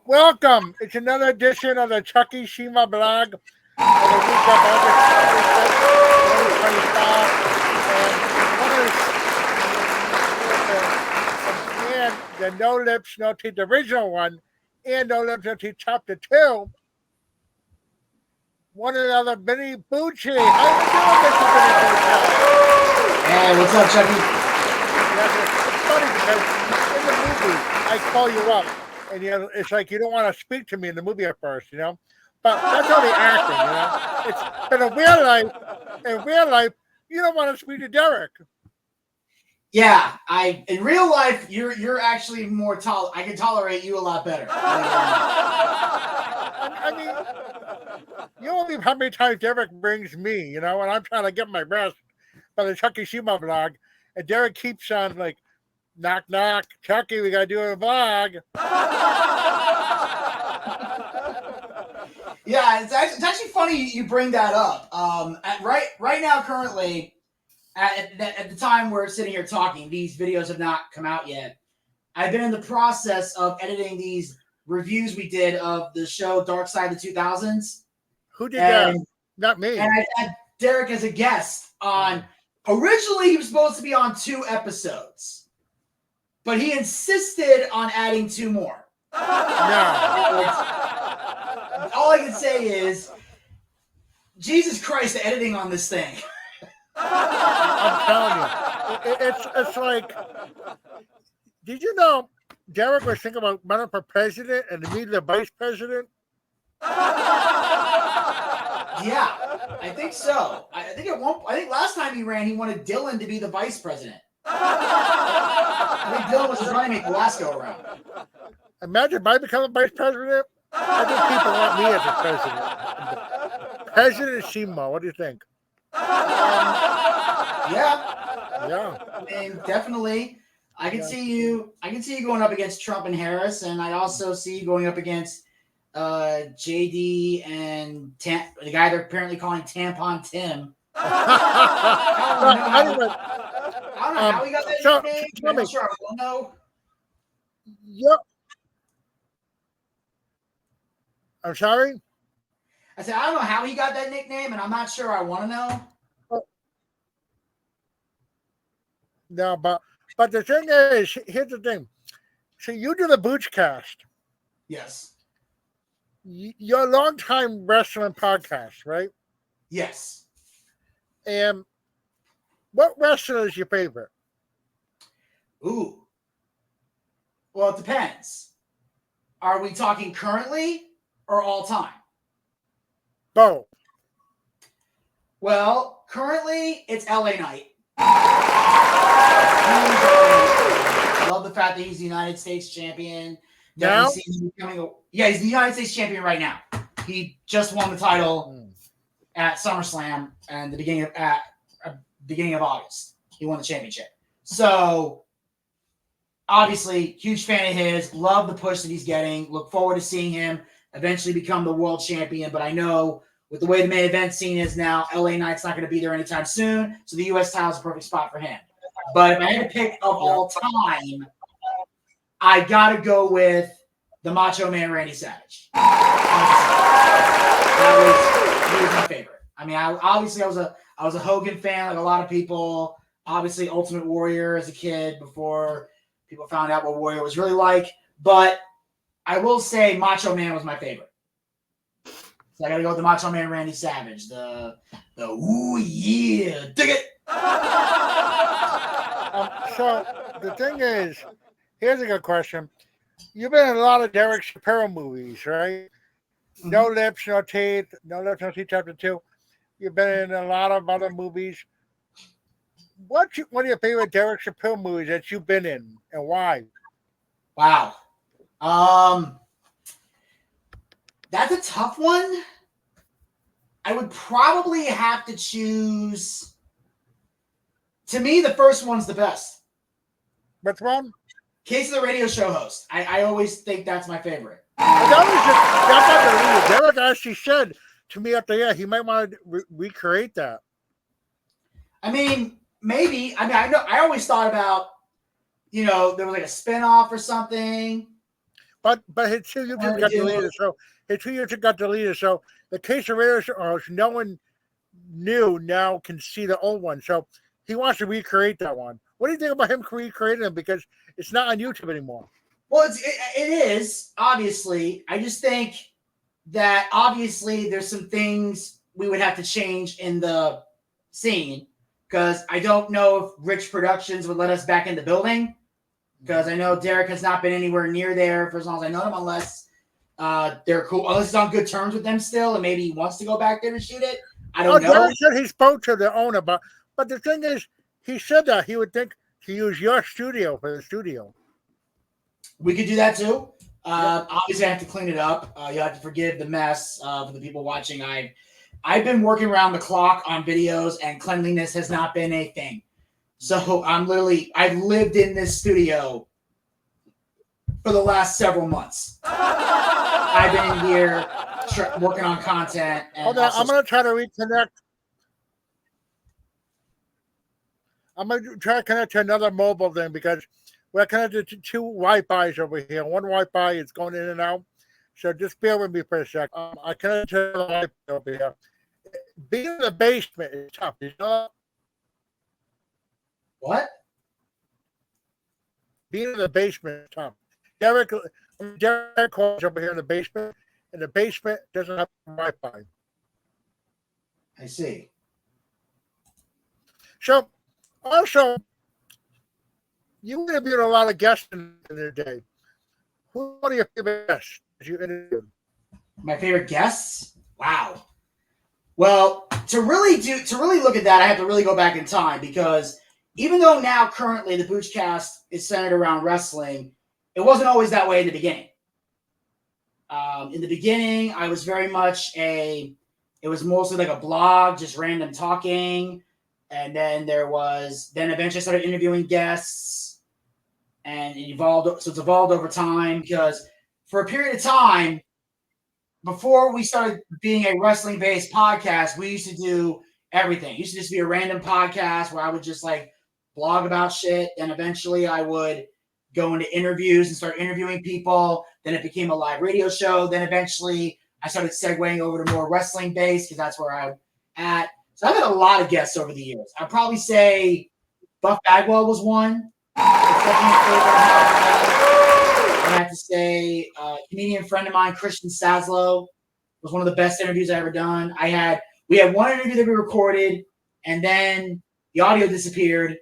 Welcome. It's another edition of the Chuckie Seymore blog of the week of August 25th, 2025. And the No Lips, No Teeth, the original one, and No Lips, No Teeth, Chapter 2. One another, Vinny Bucci. How you doing, Mr. Vinny Bucci? Hey, what's up, Chuckie? It's funny because in the movie, I call you up. And it's like you don't want to speak to me in the movie at first, But that's only acting, It's but in real life, you don't want to speak to Derek. Yeah, in real life, you're actually more I can tolerate you a lot better. I mean, you don't believe how many times Derek brings me, and I'm trying to get my rest by the Chuckie Seymore vlog, and Derek keeps on like, knock, knock, Chuckie, we got to do a vlog. Yeah, it's actually funny you bring that up. Right now, currently, at the time we're sitting here talking, these videos have not come out yet. I've been in the process of editing these reviews we did of the show Dark Side of the 2000s. Who did that? Not me. And I had Derek as a guest on. Originally, he was supposed to be on 2 episodes. But he insisted on adding 2 more. No. All I can say is, Jesus Christ, the editing on this thing. I'm telling you. It's like, did you know Derek was thinking about running for president and me the vice president? Yeah, I think so. I think last time he ran, he wanted Dylan to be the vice president. I think Dylan was his running mate the last go around. Imagine if I become a vice president. I think people want me as a president. President Seymore, what do you think? Yeah. I mean, definitely. I can see you going up against Trump and Harris, and I also see you going up against JD and the guy they're apparently calling Tampon Tim. I don't know how he got that nickname. I'm not sure. I don't know. Yep. I'm sorry? I said, I don't know how he got that nickname, and I'm not sure I want to know. No, but the thing is, here's the thing. So you do the Booch cast. Yes. You're a long-time wrestling podcast, right? Yes. And what wrestler is your favorite? Ooh. Well, it depends. Are we talking currently or all time? Both. Well, currently it's LA Knight. I love the fact that he's the United States champion. Now? He's the United States champion right now. He just won the title at SummerSlam and the beginning of August. He won the championship. So, obviously, huge fan of his. Love the push that he's getting. Look forward to seeing him eventually become the world champion. But I know with the way the main event scene is now, LA Knight's not going to be there anytime soon. So the U.S. title is a perfect spot for him. But if I had to pick of all time, I got to go with the Macho Man Randy Savage. He was my favorite. I mean, I was a Hogan fan, like a lot of people. Obviously, Ultimate Warrior as a kid before people found out what Warrior was really like. But I will say Macho Man was my favorite. So I got to go with the Macho Man Randy Savage. The ooh yeah, dig it. So the thing is, here's a good question. You've been in a lot of Derek Shapiro movies, right? Mm-hmm. No Lips, No Teeth, No Lips, No Teeth, Chapter 2. You've been in a lot of other movies. What's one of your favorite Derek Shapiro movies that you've been in, and why? Wow. That's a tough one. I would probably have to choose. To me, the first one's the best. Which one? Case of the Radio Show host. I always think that's my favorite. Derek actually said to me up there, he might want to recreate that. I mean, maybe. I mean, I always thought about, there was like a spinoff or something. but his 2 YouTubes got deleted. So his 2 YouTube got deleted. So the quesadilla shows no one new now can see the old one. So he wants to recreate that one. What do you think about him recreating them? Because it's not on YouTube anymore. Well, it is, obviously. I just think that obviously there's some things we would have to change in the scene, because I don't know if Rich Productions would let us back in the building, because I know Derek has not been anywhere near there for as long as I know him, unless they're cool, unless he's on good terms with them still, and maybe he wants to go back there to shoot it. I don't know. Derek said he spoke to the owner, but the thing is, he said that he would think to use your studio for the studio. We could do that too. Obviously, I have to clean it up. You'll have to forgive the mess for the people watching. I've been working around the clock on videos, and cleanliness has not been a thing. So I've lived in this studio for the last several months. I've been in here working on content. Hold on, I'm going to try to reconnect. I'm going to try to connect to another mobile thing, because we're connected to 2 Wi-Fi's over here. One Wi-Fi is going in and out. So just bear with me for a sec. I connected to the Wi-Fi over here. Being in the basement is tough. You know? What? Being in the basement is tough. Derek calls over here in the basement, and the basement doesn't have Wi-Fi. I see. So, also, you interviewed a lot of guests in the day. Who are your favorite guests you interviewed? My favorite guests? Wow. Well, to really look at that, I have to really go back in time, because even though now currently the Booch cast is centered around wrestling, it wasn't always that way in the beginning. In the beginning, I was very much it was mostly like a blog, just random talking. And then then eventually I started interviewing guests, and it evolved. So it's evolved over time, because for a period of time, before we started being a wrestling-based podcast, we used to do everything. It used to just be a random podcast where I would just like blog about shit. And eventually I would go into interviews and start interviewing people. Then it became a live radio show. Then eventually I started segueing over to more wrestling-based, because that's where I'm at. So I've had a lot of guests over the years. I'd probably say Buff Bagwell was one. I have to say a comedian friend of mine, Christian Saslow, was one of the best interviews I ever done. We had one interview that we recorded, and then the audio disappeared,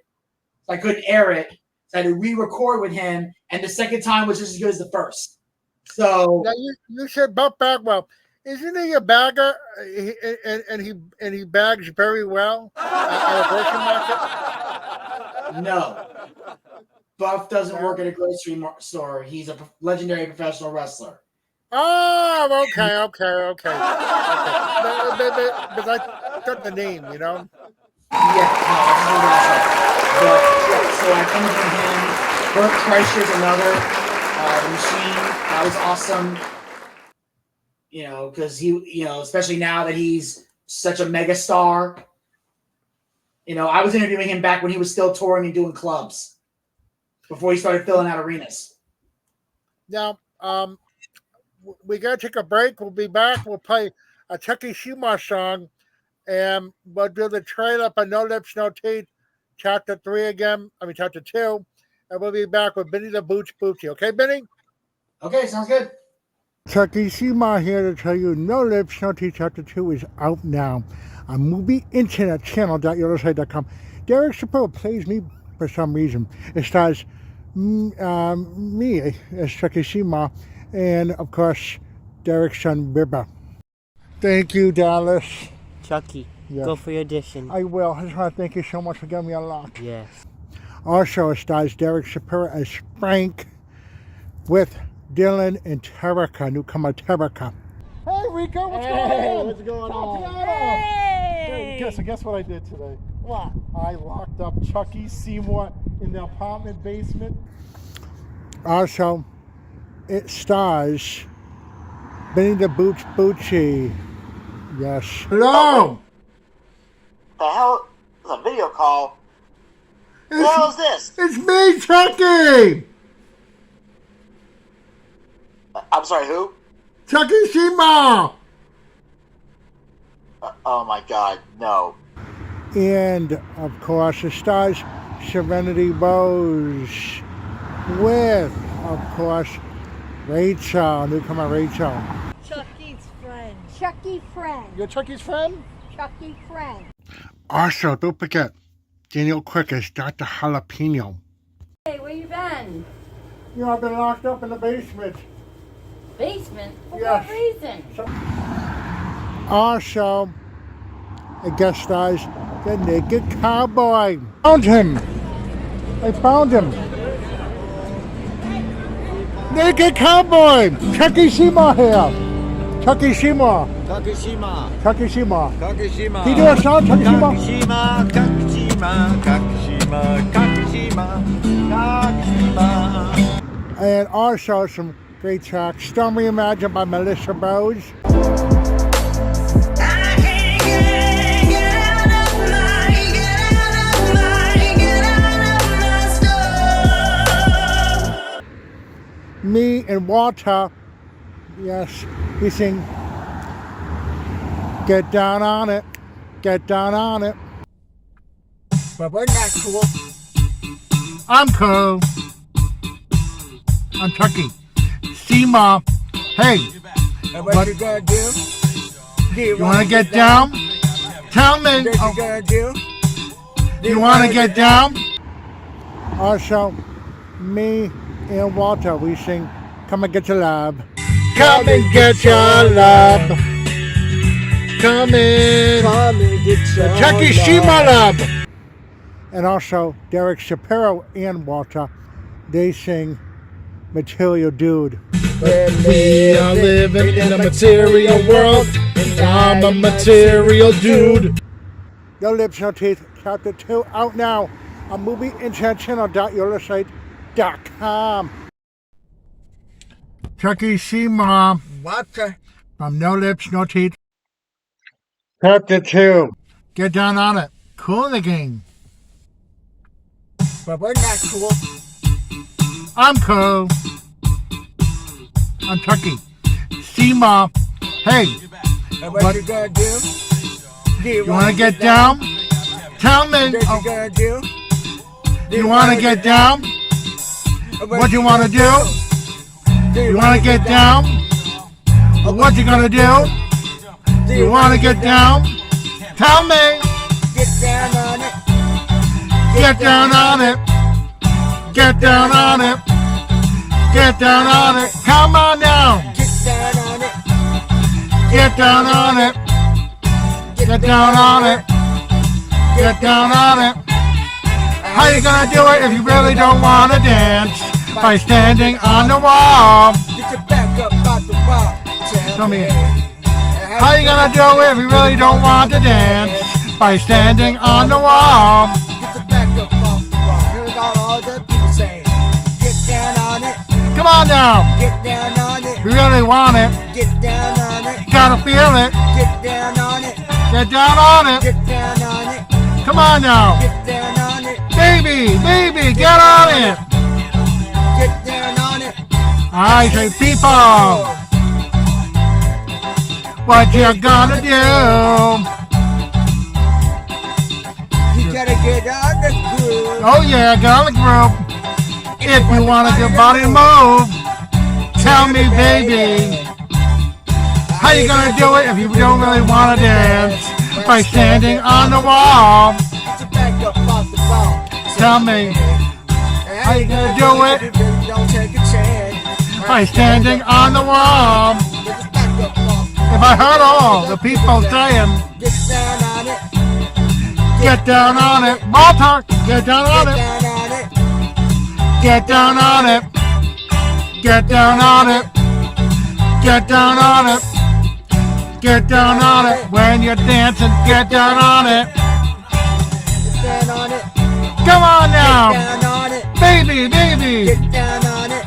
so I couldn't air it. So I had to re-record with him, and the second time was just as good as the first. So now you said Buff Bagwell. Isn't he a bagger? And he bags very well at a grocery market? No. Buff doesn't work at a grocery store. He's a legendary professional wrestler. Oh, okay. But I got the name, you know? Yeah, but so I interviewed him. Burt Kreischer's another. The Machine, that was awesome. You know, because especially now that he's such a mega star. You know, I was interviewing him back when he was still touring and doing clubs, before he started filling out arenas. Now, we got to take a break. We'll be back. We'll play a Chuckie Seymore song, and we'll do the trailer for No Lips, No Teeth, Chapter 3 again. Chapter 2. And we'll be back with Vinny the Booch Bucci. Okay, Vinny? Okay, sounds good. Chuckie Seymore here to tell you No Lips, No Teeth Chapter 2 is out now on Movie Internet Channel.yodersite.com. Derek Chappelle plays me for some reason. It stars me as Chuckie Seymore, and of course Derek's son Bibba. Thank you, Dallas. Chuckie, yes. Go for your audition. I will. I just want to thank you so much for giving me a lot. Yes. Also, it stars Derek Chappelle as Frank with Dylan and Terica, newcomer Terica. Hey, Rico, what's going on? What's going on? Hey! Guess what I did today? What? I locked up Chuckie Seymore in the apartment basement. Also, it stars Vinny the Booch Bucci. Yes. Hello! The hell is a video call? What the hell is this? It's me, Chuckie! I'm sorry, who? Chuckie Seymore. Oh my God, no. And of course, it stars Serenity Bowes with, of course, Rachel, newcomer Rachel. Chuckie's friend. Chuckie friend. You're Chucky's friend? Chuckie friend. Also, don't forget, Daniel Quick is Dr. Jalapeno. Hey, where you been? You know, I've been locked up in the basement. Basement? For Yes. what reason? Also, it guest stars the Naked Cowboy. Found him. I found him. Naked Cowboy. Chuckie Seymore here. Chuckie Seymore. Kakishima, Chuckie Seymore. Kakishima, Can you do a song, Chuckie Seymore? Kakishima, Kakishima, Kakishima, Kakishima. And also some great tracks. Storm Reimagined by Melissa Bowes. Me and Walter, yes, we sing Get Down on It, Get Down on It. But we're not cool. I'm cool. I'm Chuckie Seymore. Hey, And what you gonna do? you want to get down? Tell me. What you gonna do? You want to get down? Also, me and Walter, we sing Come and Get Your Love. Come and get your love. Come in. Come and get your Chuckie love. Seymore love. And also, Derek Shapiro and Walter, they sing Material Dude. We are living in a material world, and I'm a material dude. No Lips, No Teeth, Chapter 2, out now on movieinterchannel.yourlifesite.com. Chuckie Seymore What? from No Lips, No Teeth. Chapter 2. Get down on it. Cool in the game. But we're not cool. I'm cool. I'm Chuckie Seymore. Hey, And what what you gonna do? you want to get down? Tell me. What you gonna do? You want to get down? What you want to do? You want to get down? What you gonna do? You want to get down? Tell me. Get down on it. Get down on it. Get down on it. Get down on it. Come on down. Get down on it. Get down on it. Get down on it. Get down on it. How you gonna do it if you really don't want to dance? By standing on the wall. Get your back up off the wall. Tell me. How you gonna do it if you really don't want to dance? By standing on the wall. Get your back up off the wall. Here's all the people saying. Get down on it. Come on now. Get down on it. If you really want it, Get down on it. you gotta feel it. Get down on it. Get down on it. Get down on it. Come on now. Get down on it. Baby, get on it. Get down on it. I say people. What you gonna do? You gotta get on the groove. Oh yeah, get on the group. If you want your body to move, tell me, baby. How you gonna do it if you don't really want to dance? By standing on the wall. Get your back up off the wall. Tell me, How you gonna do it? If you really don't take a chance. by standing on the wall. Get your back up off the wall. If I heard all the people saying, Get down on it. get down on it, Walter, get down on Get it, down on it. get down on it, get down on it, get down on it, get down on it. When you're dancing, get down on it. Get down on it. Come on now, Down on it. baby, Get down on it.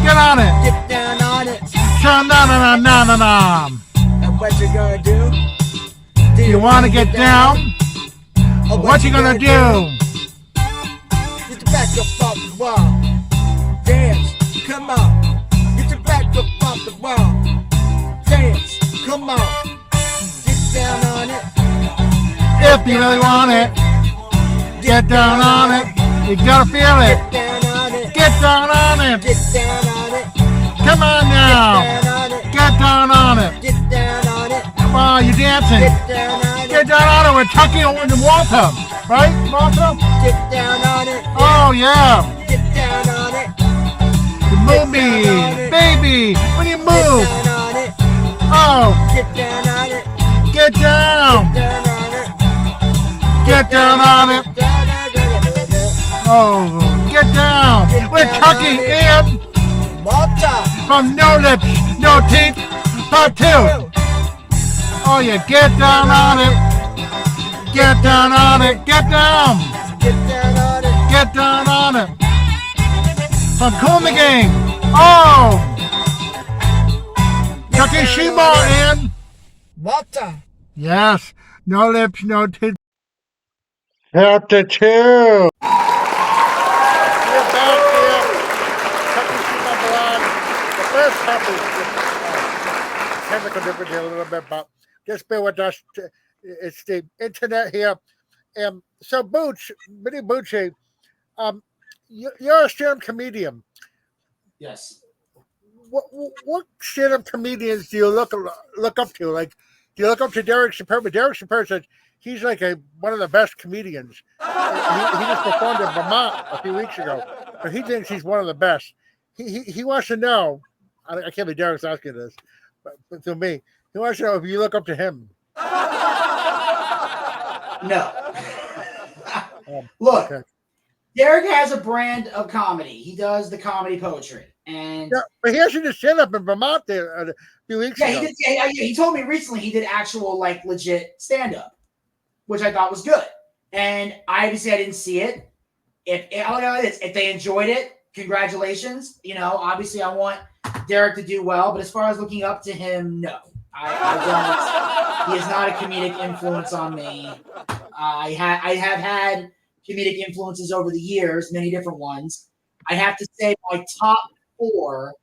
get on it. Get down on it. Sha-na-na-na-na-na-na. And what you gonna do? Do You wanna get down? Or What you gonna do? Get your back up off the wall. Dance. Come on. Get your back up off the Come on. Get down on it. If you really want it, get down on it. You gotta feel it. Get down on it. Get down on it. Get down on it. Come on now. Down on it. Get down on it. Get down on it. Come on, you're dancing. Get down on it. Get down on it with Chuckie and Walter. Right, Walter? Get down on it. Oh, yeah. Get down on it. You move me. Baby, when you move. Get down on it. Oh, Get down on it. get down. Down on it. Get down on it. Oh, get down. With Chuckie and Walter. from No Lips, No Teeth, Part 2. Oh, yeah, get down on it. Get down on it. Get down. Get down on it. Get down on it. From Cool in the Gang. Oh, Chuckie Seymore and Walter. yes, No Lips, No Teeth. Chapter 2. We're back here. Chuckie Seymore blog. The first topic is technical difference here a little bit, but just bear with us. It's the internet here. So, Booch, Vinny Bucci, you're a stand-up comedian. Yes. What stand-up comedians do you look up to? Like, do you look up to Derek Chappelle? Derek Chappelle says he's like one of the best comedians. He just performed in Vermont a few weeks ago, but he thinks he's one of the best. He wants to know. I can't believe Derek's asking this, but to me, he wants to know if you look up to him. No. Look, Okay. Derek has a brand of comedy. He does the comedy poetry, and Yeah, but he actually just stand up in Vermont there a few weeks yeah, ago. he did. Yeah, he told me recently he did actual like legit stand up, which I thought was good. And obviously I didn't see it. If they enjoyed it, congratulations. You know, obviously I want Derek to do well, but as far as looking up to him, no, I don't. He is not a comedic influence on me. I have had comedic influences over the years, many different ones. I have to say my top 4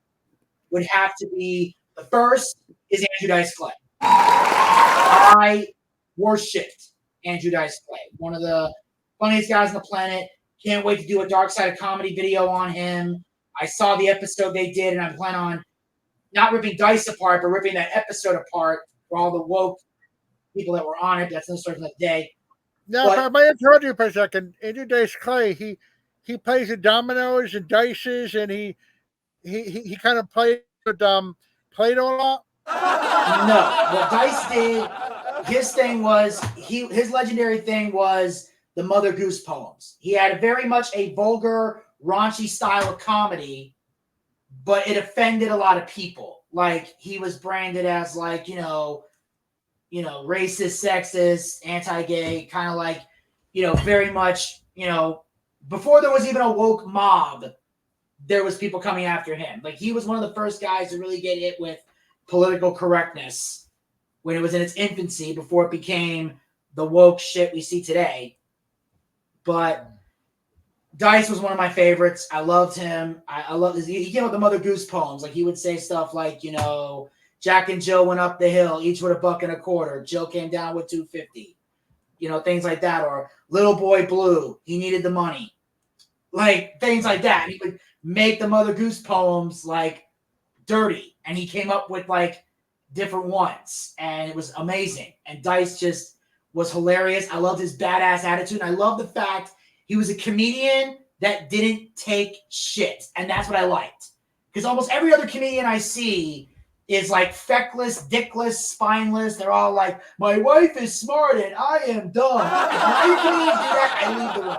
would have to be, the first is Andrew Dice Clay. I worshipped Andrew Dice Clay, one of the funniest guys on the planet. Can't wait to do a Dark Side of Comedy video on him. I saw the episode they did, and I plan on not ripping Dice apart, but ripping that episode apart for all the woke people that were on it. That's another story for that day. Now, if I might interrupt you for a second, Andrew Dice Clay, he plays the dominoes and dices, and he kind of played with Play-Doh a lot. No, what Dice did, his thing was his legendary thing was the Mother Goose poems. He had very much a vulgar, raunchy style of comedy, but it offended a lot of people. Like, he was branded as like, racist, sexist, anti-gay, kind of like, very much, before there was even a woke mob, there was people coming after him. Like, he was one of the first guys to really get hit with political correctness when it was in its infancy, before it became the woke shit we see today. But Dice was one of my favorites. I loved him. I love this. He came up with the Mother Goose poems. Like, he would say stuff like, Jack and Jill went up the hill, each with $1.25. Jill came down with $2.50. Things like that. Or Little Boy Blue, he needed the money. Like, things like that. He would make the Mother Goose poems like dirty, and he came up with like different ones, and it was amazing. And Dice just was hilarious. I loved his badass attitude. And I love the fact he was a comedian that didn't take shit, and that's what I liked. Because almost every other comedian I see is like feckless, dickless, spineless. They're all like, my wife is smart and I am dumb. If my comedians do that, I leave the room.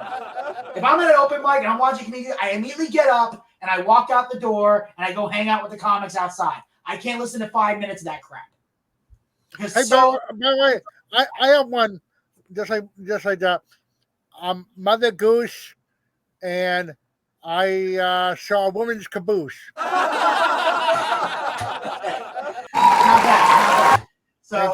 If I'm at an open mic and I'm watching a comedian, I immediately get up and I walk out the door and I go hang out with the comics outside. I can't listen to 5 minutes of that crap. Hey, by the way, I have one just like that. Mother Goose, and I saw a woman's caboose. Not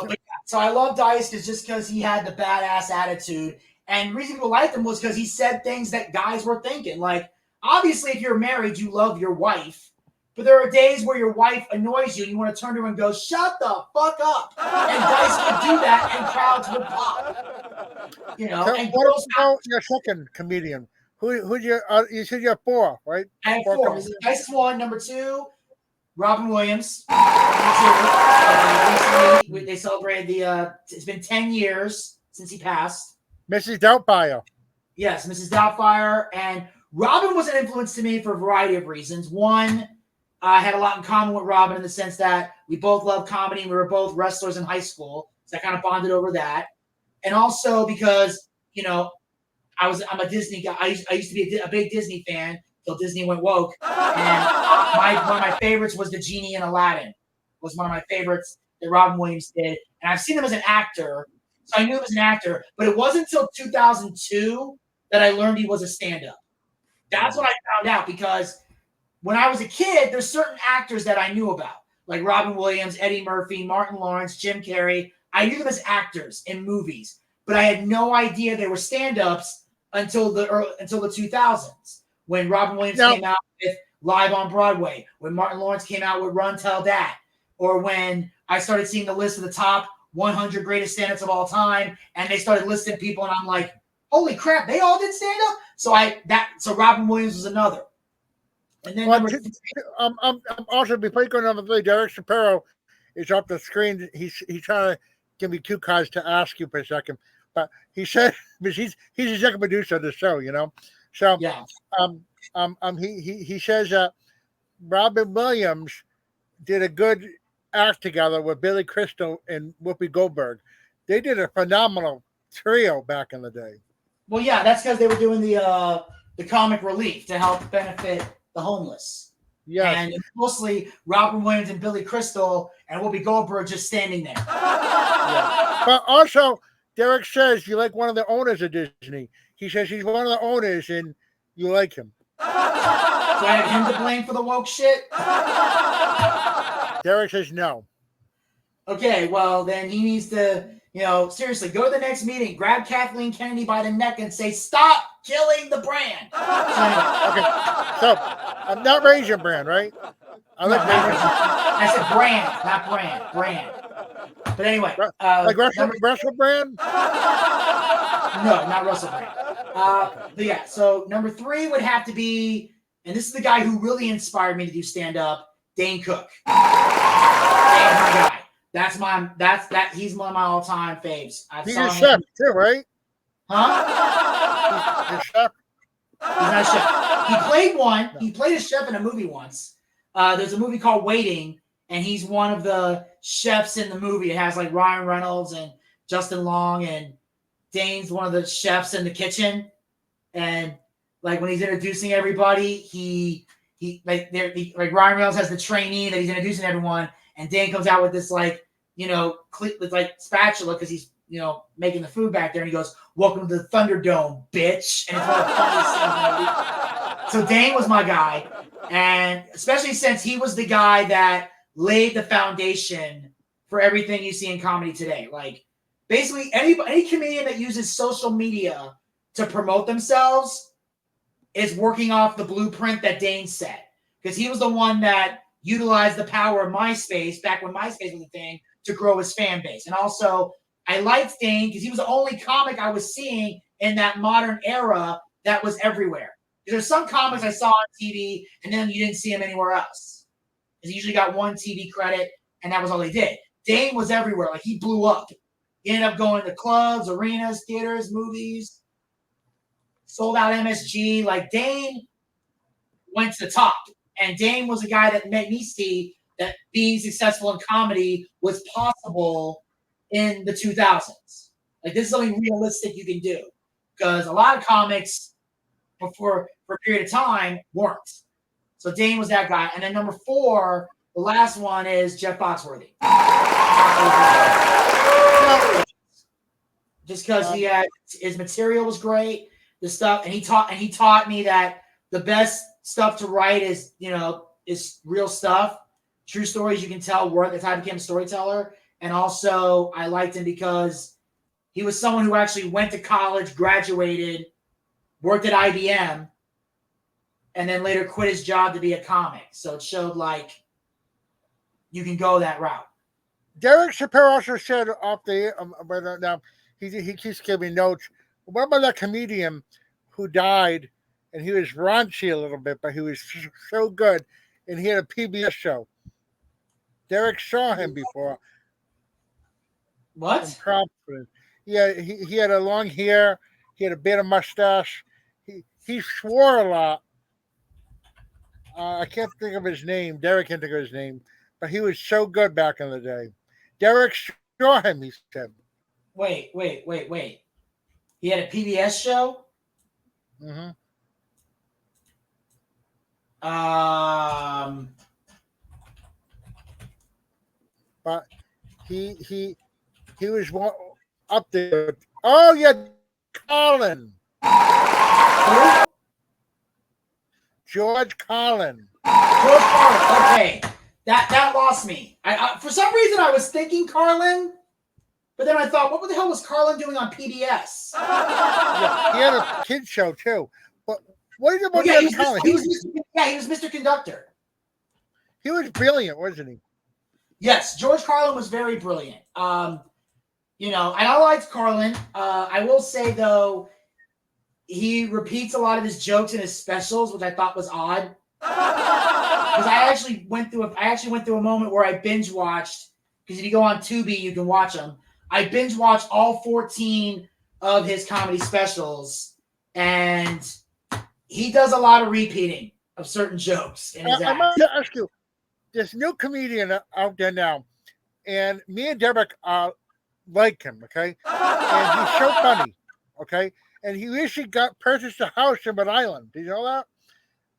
bad. So I love Dice because he had the badass attitude. And the reason people liked him was because he said things that guys were thinking. Like, obviously, if you're married, you love your wife. But there are days where your wife annoys you and you want to turn to her and go, shut the fuck up. And Dice would do that and crowds would pop. You know, So and what girls about your second comedian? Who'd you? You said you have four, right? I have four. comedians? Dice is one. Number two, Robin Williams. Recently, they celebrated it's been 10 years since he passed. Mrs. Doubtfire. Yes, Mrs. Doubtfire. And Robin was an influence to me for a variety of reasons. One, I had a lot in common with Robin in the sense that we both loved comedy. We were both wrestlers in high school. So I kind of bonded over that. And also because, you know, I'm a Disney guy. I used to be a big Disney fan until Disney went woke. And one of my favorites was the genie in Aladdin. Was one of my favorites that Robin Williams did. And I've seen him as an actor. So I knew he was an actor. But it wasn't until 2002 that I learned he was a stand-up. That's when I found out, because when I was a kid, there's certain actors that I knew about, like Robin Williams, Eddie Murphy, Martin Lawrence, Jim Carrey. I knew them as actors in movies, but I had no idea they were stand-ups until the 2000s, when Robin Williams came out with Live on Broadway, when Martin Lawrence came out with Run Tell That, or when I started seeing the list of the top 100 greatest stand-ups of all time, and they started listing people, and I'm like, holy crap, they all did stand-up? So Robin Williams was another. And then also, before you go to number three, Derek Shapiro is off the screen. He's trying to give me two cards to ask you for a second. But he said, because he's the executive producer of the show, you know. So yeah. He says that Robin Williams did a good act together with Billy Crystal and Whoopi Goldberg. They did a phenomenal trio back in the day. Well, yeah, that's because they were doing the comic relief to help benefit the homeless. Yeah, and mostly Robin Williams and Billy Crystal and Whoopi Goldberg just standing there. Yeah. But also, Derek says you like one of the owners of Disney. He says he's one of the owners and you like him. Do I have him to blame for the woke shit? Derek says no. Okay, well, then he needs to, seriously, go to the next meeting, grab Kathleen Kennedy by the neck and say, stop killing the brand. Okay, so I'm not Raisin Brand, right? I like Raisin. I said brand, not brand. Brand. But anyway. Like Russell Brand? No, not Russell Brand. But yeah, so number three would have to be, and this is the guy who really inspired me to do stand-up, Dane Cook. Dane's my guy. He's one of my all-time faves. He's a chef too, right? Huh? He's a chef. He's not a chef. He played one. He played a chef in a movie once. There's a movie called Waiting, and he's one of the chefs in the movie. It has like Ryan Reynolds and Justin Long, and Dane's one of the chefs in the kitchen. And like when he's introducing everybody, like Ryan Reynolds has the trainee that he's introducing everyone, and Dane comes out with this with spatula because he's making the food back there, and he goes, "Welcome to the Thunderdome, bitch!" And it's one of the funniest scenes in the movie. So Dane was my guy, and especially since he was the guy that laid the foundation for everything you see in comedy today. Like basically any comedian that uses social media to promote themselves is working off the blueprint that Dane set, because he was the one that utilized the power of MySpace back when MySpace was a thing to grow his fan base. And also, I liked Dane because he was the only comic I was seeing in that modern era that was everywhere. Because there's some comics I saw on TV and then you didn't see him anywhere else. Because he usually got one TV credit and that was all they did. Dane was everywhere. Like, he blew up. He ended up going to clubs, arenas, theaters, movies, sold out MSG. Like, Dane went to the top. And Dane was a guy that made me see that being successful in comedy was possible in the 2000s. Like, this is something realistic you can do. Because a lot of comics for a period of time weren't. So Dane was that guy. And then number four, the last one is Jeff Foxworthy. Just because his material was great, the stuff, and he taught me that the best stuff to write is real stuff, true stories you can tell. That's how I became a storyteller. And also, I liked him because he was someone who actually went to college, graduated, worked at IBM, and then later quit his job to be a comic. So it showed like you can go that route. Derek Chappelle also said off the now he keeps giving notes. What about that comedian who died, and he was raunchy a little bit, but he was so good, and he had a PBS show. Derek saw him before. What? Yeah, he had a long hair. He had a bit of mustache. He swore a lot. I can't think of his name. Derek can't think of his name, but he was so good back in the day. Derek saw him. He said. Wait. He had a PBS show. Mm-hmm. But he was one up there. Oh yeah, Colin. George Carlin. Okay, that lost me. I for some reason I was thinking Carlin, but then I thought, what the hell was Carlin doing on PBS? Yeah, he had a kid show too. But what is it about He Carlin? was Mr. Conductor. He was brilliant, wasn't he? Yes, George Carlin was very brilliant. And I liked Carlin. I will say though, he repeats a lot of his jokes in his specials, which I thought was odd. Because I actually went through a moment where I binge watched. Because if you go on Tubi, you can watch them. I binge watched all 14 of his comedy specials, and he does a lot of repeating of certain jokes in his I might ask you, this new comedian out there now, and me and Derek like him, okay? And he's so funny, okay? And he recently purchased a house in Rhode Island. Did you know that?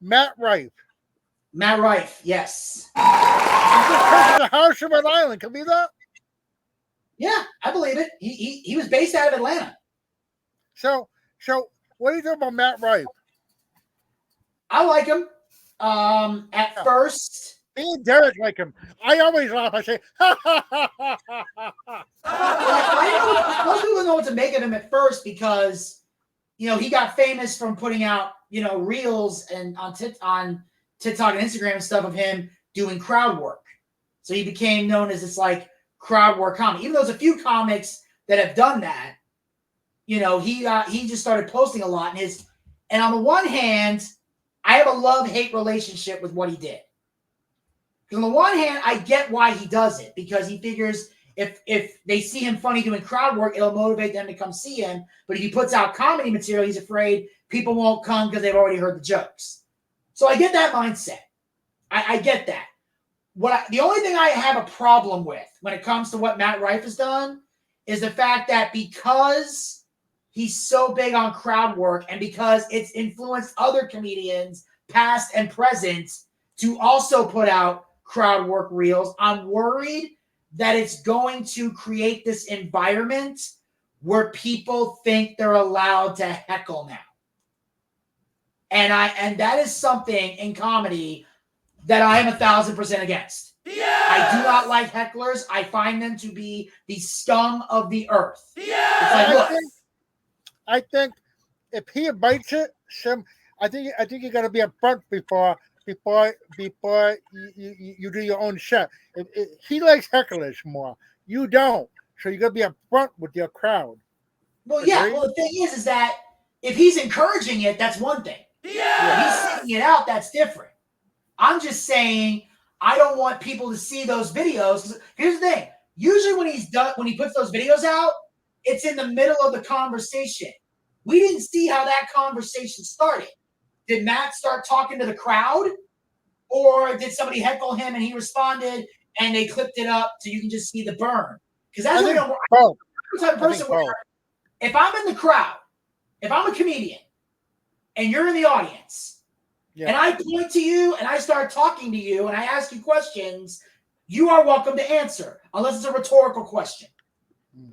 Matt Rife. Matt Rife, yes. He just purchased a house in Rhode Island. Can you believe that? Yeah, I believe it. He was based out of Atlanta. So what do you think about Matt Rife? I like him. At first, me and Derek like him. I always laugh. I say, ha ha ha ha ha ha. Most people know what to make of him at first because, he got famous from putting out, reels and on TikTok and Instagram and stuff of him doing crowd work. So he became known as this like crowd work comic. Even though there's a few comics that have done that, he just started posting a lot. And on the one hand, I have a love-hate relationship with what he did. Because on the one hand, I get why he does it, because he figures if they see him funny doing crowd work, it'll motivate them to come see him. But if he puts out comedy material, he's afraid people won't come because they've already heard the jokes. So I get that mindset. I get that. The only thing I have a problem with when it comes to what Matt Rife has done is the fact that because he's so big on crowd work and because it's influenced other comedians, past and present, to also put out crowd work reels, I'm worried that it's going to create this environment where people think they're allowed to heckle now. And that is something in comedy that I am 1,000% against. Yes! I do not like hecklers. I find them to be the scum of the earth. Yes! It's like, I think if he invites it, I think you got to be upfront before you do your own set. He likes hecklers more. You don't, so you got to be upfront with your crowd. Well, yeah. Well, the thing is that if he's encouraging it, that's one thing. Yeah. If he's sending it out, that's different. I'm just saying I don't want people to see those videos. Here's the thing. Usually when he puts those videos out, it's in the middle of the conversation. We didn't see how that conversation started. Did Matt start talking to the crowd? Or did somebody heckle him and he responded and they clipped it up so you can just see the burn? Because that's what I'm the type of person where if I'm in the crowd, if I'm a comedian and you're in the audience, and I point to you and I start talking to you and I ask you questions, you are welcome to answer, unless it's a rhetorical question,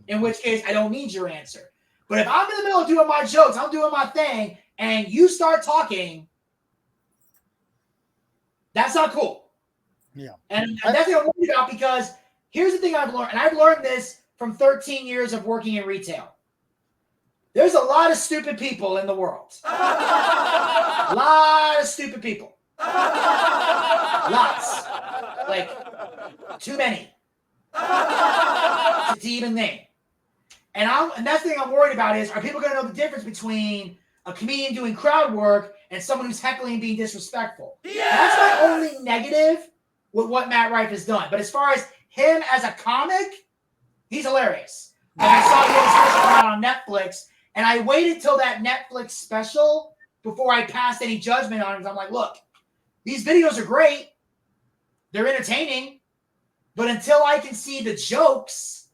in which case I don't need your answer. But if I'm in the middle of doing my jokes, I'm doing my thing, and you start talking, that's not cool. Yeah. And that's what I'm worried about, because here's the thing I've learned, and I've learned this from 13 years of working in retail. There's a lot of stupid people in the world. A lot of stupid people. Lots. Like, too many to even name. And that's the thing I'm worried about is, are people going to know the difference between a comedian doing crowd work and someone who's heckling and being disrespectful? Yes! That's my only negative with what Matt Rife has done. But as far as him as a comic, he's hilarious. And I saw he had a special come out on Netflix, and I waited till that Netflix special before I passed any judgment on him. I'm like, look, these videos are great. They're entertaining. But until I can see the jokes,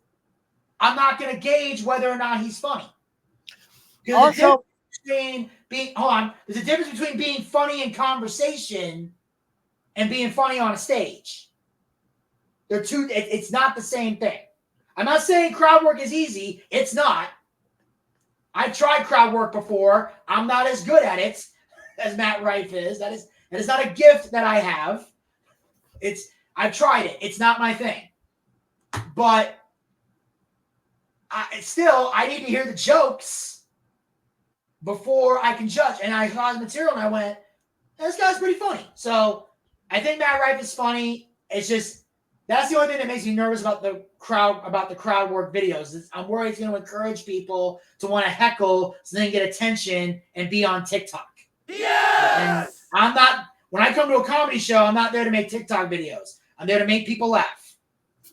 I'm not going to gauge whether or not he's funny. Also, there's a difference between being funny in conversation and being funny on a stage. They're two. It's not the same thing. I'm not saying crowd work is easy. It's not. I've tried crowd work before. I'm not as good at it as Matt Rife is. That is not a gift that I have. I've tried it. It's not my thing. But I need to hear the jokes before I can judge. And I saw the material and I went, this guy's pretty funny. So I think Matt Rife is funny. It's just, that's the only thing that makes me nervous about the crowd work videos. I'm worried it's going to encourage people to want to heckle so they can get attention and be on TikTok. Yes! And when I come to a comedy show, I'm not there to make TikTok videos. I'm there to make people laugh.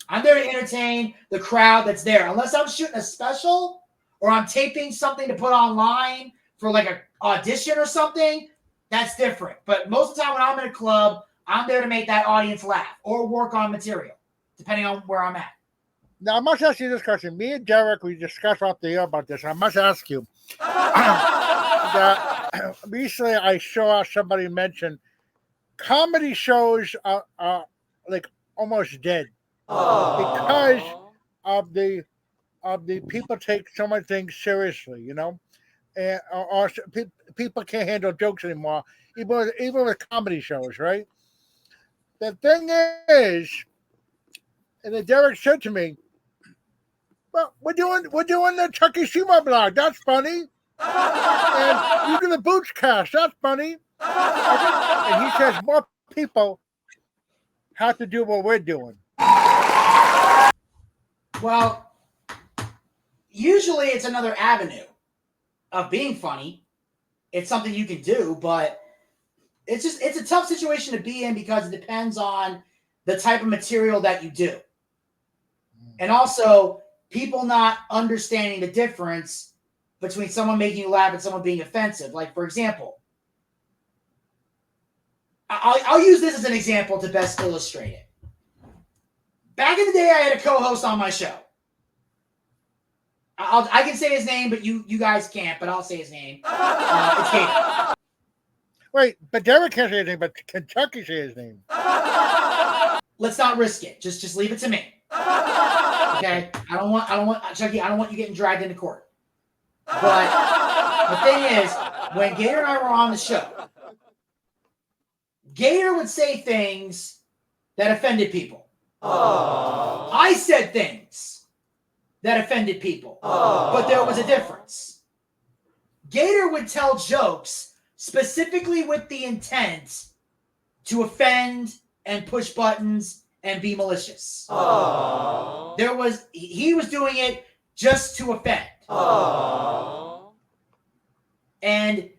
I'm there to entertain the crowd that's there. Unless I'm shooting a special or I'm taping something to put online for like an audition or something, that's different. But most of the time when I'm in a club, I'm there to make that audience laugh or work on material, depending on where I'm at. Now, I must ask you this question. Me and Derek, we discussed off the air about this. I must ask you. That recently, I saw somebody mention comedy shows are like almost dead because of the people take so many things seriously, you know, and or people can't handle jokes anymore, even with comedy shows, right? The thing is, and then Derek said to me, "Well, we're doing the Chuckie Seymore blog. That's funny, and you do the Booch cast. That's funny." And he says more people have to do what we're doing. Well, usually it's another avenue of being funny. It's something you can do, but it's a tough situation to be in because it depends on the type of material that you do. And also people not understanding the difference between someone making you laugh and someone being offensive. Like, for example, I'll use this as an example to best illustrate it. Back in the day, I had a co-host on my show. I can say his name, but you guys can't, but I'll say his name. It's Gator. Wait, but Derek can't say his name, but can Chuckie say his name? Let's not risk it. Just leave it to me. Okay? I don't want Chuckie, I don't want you getting dragged into court. But the thing is, when Gator and I were on the show, Gator would say things that offended people. I said things that offended people. But there was a difference. Gator would tell jokes specifically with the intent to offend and push buttons and be malicious. He was doing it just to offend. And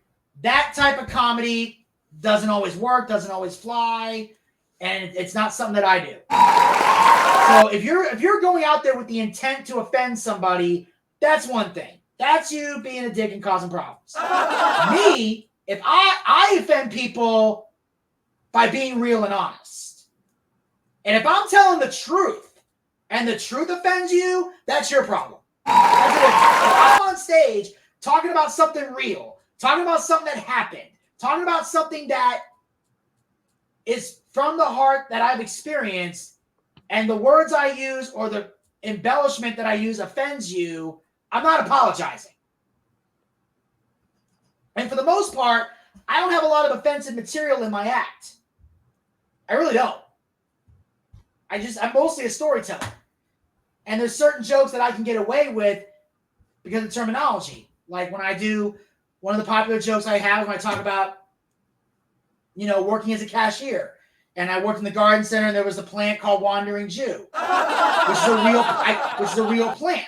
that type of comedy doesn't always work, doesn't always fly, and it's not something that I do. So if you're going out there with the intent to offend somebody, that's one thing. That's you being a dick and causing problems. Me, if I offend people by being real and honest. And if I'm telling the truth and the truth offends you, that's your problem. That's it. If I'm on stage talking about something real, talking about something that happened, talking about something that is from the heart that I've experienced, and the words I use or the embellishment that I use offends you, I'm not apologizing. And for the most part, I don't have a lot of offensive material in my act. I really don't. I'm mostly a storyteller. And there's certain jokes that I can get away with because of terminology. Like when I do one of the popular jokes I have when I talk about, working as a cashier. And I worked in the garden center, and there was a plant called Wandering Jew, which is a real plant.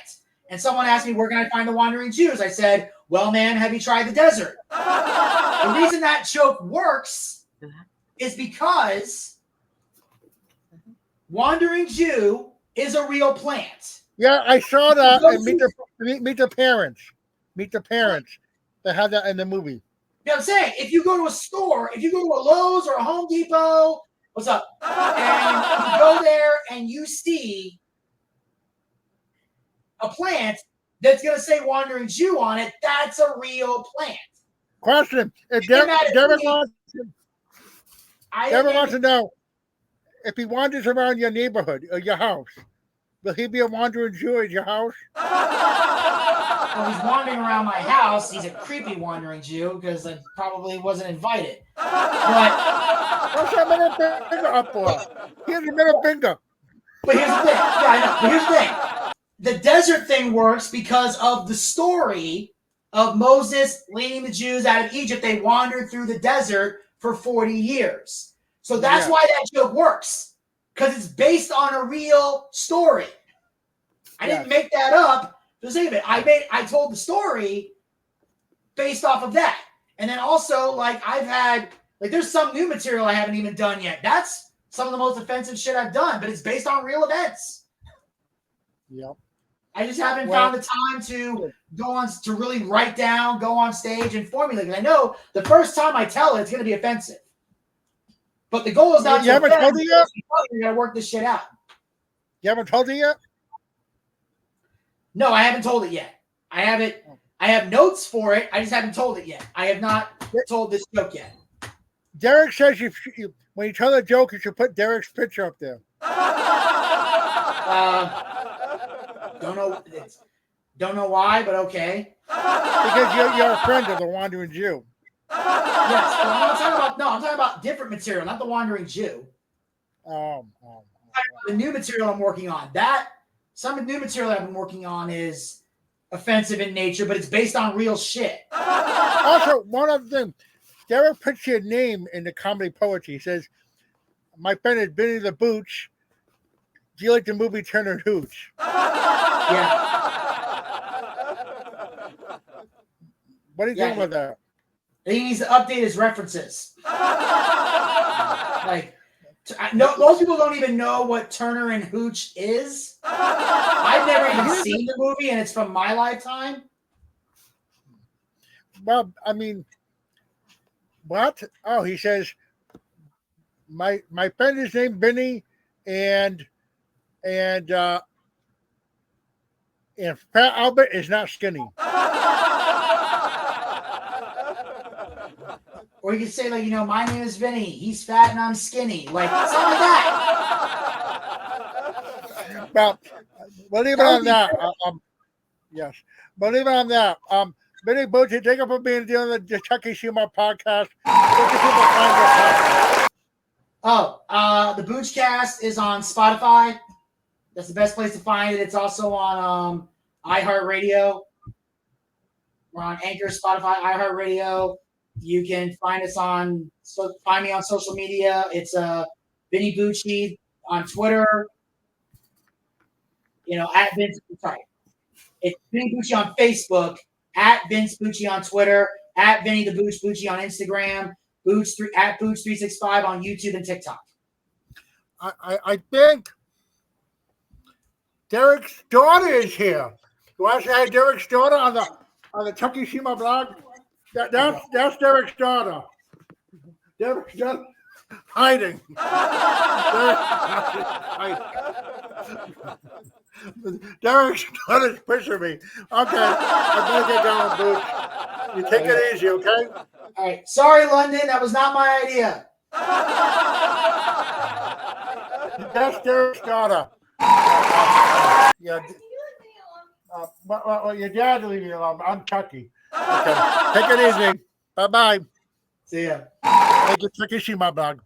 And someone asked me, where can I find the Wandering Jews? I said, well, man, have you tried the desert? The reason that joke works is because Wandering Jew is a real plant. Yeah, I saw that. And meet the parents. Meet the parents. They had that in the movie. You know what I'm saying? If you go to a store, if you go to a Lowe's or a Home Depot, what's up? And you go there and you see a plant that's going to say Wandering Jew on it, that's a real plant. Question. If Derek wants to know if he wanders around your neighborhood or your house, will he be a wandering Jew at your house? Well, he's wandering around my house. He's a creepy wandering Jew because I probably wasn't invited. But what's that middle finger up for? Here's your middle finger. But here's the thing. Yeah, I know. But here's the thing. The desert thing works because of the story of Moses leading the Jews out of Egypt. They wandered through the desert for 40 years. So that's why that joke works. Because it's based on a real story. I didn't make that up. Just think of it. I told the story based off of that. And then also, there's some new material I haven't even done yet. That's some of the most offensive shit I've done, but it's based on real events. Yep. I just haven't found the time to to really write down, go on stage and formulate. Because I know the first time I tell it, it's going to be offensive. But the goal is not to haven't told it yet? You got to work this shit out. You haven't told it yet? No, I haven't told it yet. I have notes for it. I just haven't told it yet. I have not told this joke yet. Derek says when you tell the joke, you should put Derek's picture up there. Don't know why, but okay. Because you're a friend of the Wandering Jew. Yes, but I'm talking about different material, not the Wandering Jew. The new material I'm working on. Some of the new material I've been working on is offensive in nature, but it's based on real shit. Also, one other thing. Derek puts your name in the comedy poetry. He says, my friend is Vinny the Booch. Do you like the movie Turner Hooch? Yeah. What do you think about that? He needs to update his references. Most people don't even know what Turner and Hooch is. I've never even seen the movie, and it's from my lifetime. Well, I mean, what? Oh, he says, my friend is named Vinny, and Fat Albert is not skinny. Or you could say, my name is Vinny. He's fat and I'm skinny. Something like that. Well, believe it or not, yes. Believe it or not, Vinny Booch, thank you for being on the Chuckie Seymore podcast. Where can people find your podcast? The Boochcast is on Spotify. That's the best place to find it. It's also on iHeartRadio. We're on Anchor, Spotify, iHeartRadio. You can find me on social media. It's Vinny Bucci on Twitter. At Vince. Sorry, it's Vinny Bucci on Facebook. At Vince Bucci on Twitter. At Vinny the Booch Bucci on Instagram. At Booch365 on YouTube and TikTok. I think Derek's daughter is here. You want to say Derek's daughter on the Chuckie Seymore blog? That's Derek's daughter. Derek's just hiding. Derek's daughter's pushing me. Okay, I better get down, Booch. You take it easy, okay? All right. Sorry, London. That was not my idea. That's Derek's daughter. Yeah. Well, your dad will leave me alone. I'm Chuckie. Okay. Take it easy. Bye-bye. See ya. Thank you, Chuckie Seymore blog.